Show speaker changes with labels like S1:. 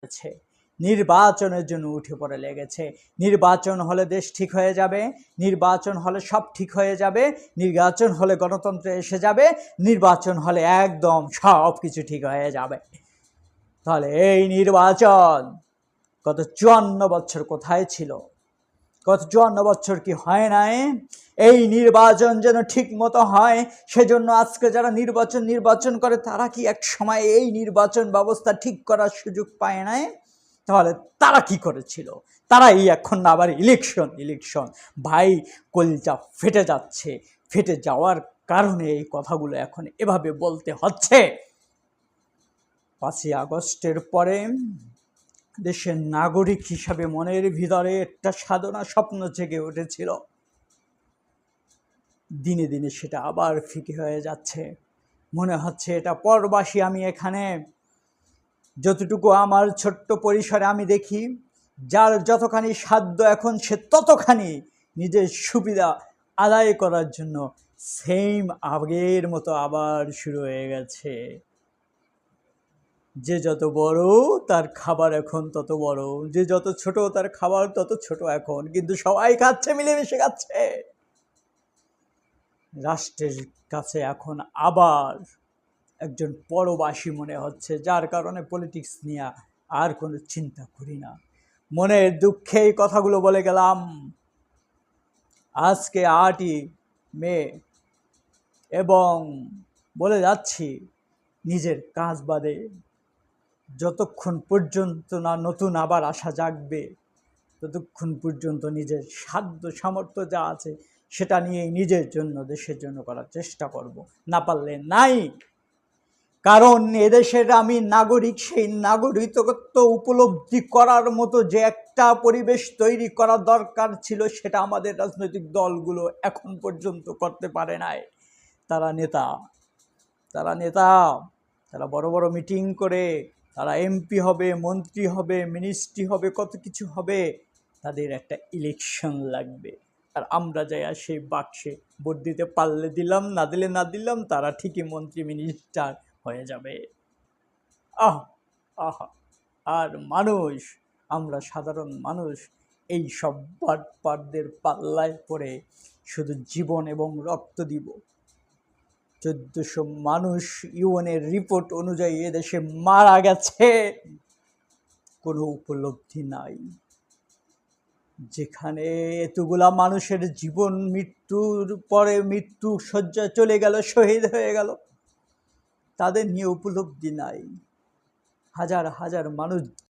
S1: পড়েছে, নির্বাচনের জন্য উঠে পড়ে লেগেছে। নির্বাচন হলে দেশ ঠিক হয়ে যাবে, নির্বাচন হলে সব ঠিক হয়ে যাবে, নির্বাচন হলে গণতন্ত্র এসে যাবে, নির্বাচন হলে একদম সব কিছু ঠিক হয়ে যাবে। তাহলে এই নির্বাচন গত 54 বছর কোথায় ছিল? গত 54 বছর কি হয় নাই? এই নির্বাচন যেন ঠিক মতো হয়, সেজন্য আজকে যারা নির্বাচন করে তারা কি এক সময় এই নির্বাচন ব্যবস্থা ঠিক করার সুযোগ পায় নাই? তাহলে তারা কি করেছিল? তারাই এখন আবার ইলেকশন। ভাই, কলিজা ফেটে যাচ্ছে। ফেটে যাওয়ার কারণে এই কথাগুলো এখন এভাবে বলতে হচ্ছে। 5ই আগস্টের পরে দেশের নাগরিক হিসাবে মনের ভিতরে একটা সাধনা স্বপ্ন জেগে উঠেছিল। দিনে দিনে সেটা আবার ফিকে হয়ে যাচ্ছে। মনে হচ্ছে এটা পরবাসী। আমি এখানে যতটুকু আমার ছোট্ট পরিসরে আমি দেখি, যার যতখানি সাধ্য এখন সে ততখানি নিজের সুবিধা আদায় করার জন্য সেম আগের মতো আবার শুরু হয়ে গেছে। যে যত বড় তার খাবার এখন তত বড়, যে যত ছোট তার খাবার তত ছোট এখন, কিন্তু সবাই খাচ্ছে, মিলেমিশে খাচ্ছে। রাষ্ট্রের কাছে এখন আবার একজন পরবাসী মনে হচ্ছে, যার কারণে পলিটিক্স নিয়ে আর কোনো চিন্তা করি না। মনের দুঃখে এই কথাগুলো বলে গেলাম। আজকে 8ই মে এবং বলে যাচ্ছি, নিজের কাজ বাদে যতক্ষণ পর্যন্ত না নতুন আবার আশা জাগবে, ততক্ষণ পর্যন্ত নিজের সাধ্য সামর্থ্য যা আছে সেটা নিয়েই নিজের জন্য, দেশের জন্য করার চেষ্টা করব, না পারলে নাই। কারণ এদেশের আমি নাগরিক, সেই নাগরিকত্ব উপলব্ধি করার মতো যে একটা পরিবেশ তৈরি করা দরকার ছিল, সেটা আমাদের রাজনৈতিক দলগুলো এখন পর্যন্ত করতে পারে নাই। তারা নেতা, তারা বড় বড় মিটিং করে, তারা এমপি হবে, মন্ত্রী হবে, মিনিস্ট্রি হবে, কত কিছু হবে। তাদের একটা ইলেকশন লাগবে, আর আমরা যাই সেই বাক্সে ভোট দিতে পারলে দিলাম, না দিলে না দিলাম, তারা ঠিকই মন্ত্রী মিনিস্টার হয়ে যাবে। আহা, আর মানুষ, আমরা সাধারণ মানুষ এই সব বাটপারদের পাল্লায় পড়ে শুধু জীবন এবং রক্ত দিব। 1400 মানুষ ইউএনের রিপোর্ট অনুযায়ী এদেশে মারা গেছে, কোনো উপলব্ধি নাই। যেখানে এতগুলা মানুষের জীবন মৃত্যুর পরে মৃত্যু শয্যায় চলে গেল, শহীদ হয়ে গেল, তাদের নিয়ে উপলব্ধি নাই। হাজার হাজার মানুষ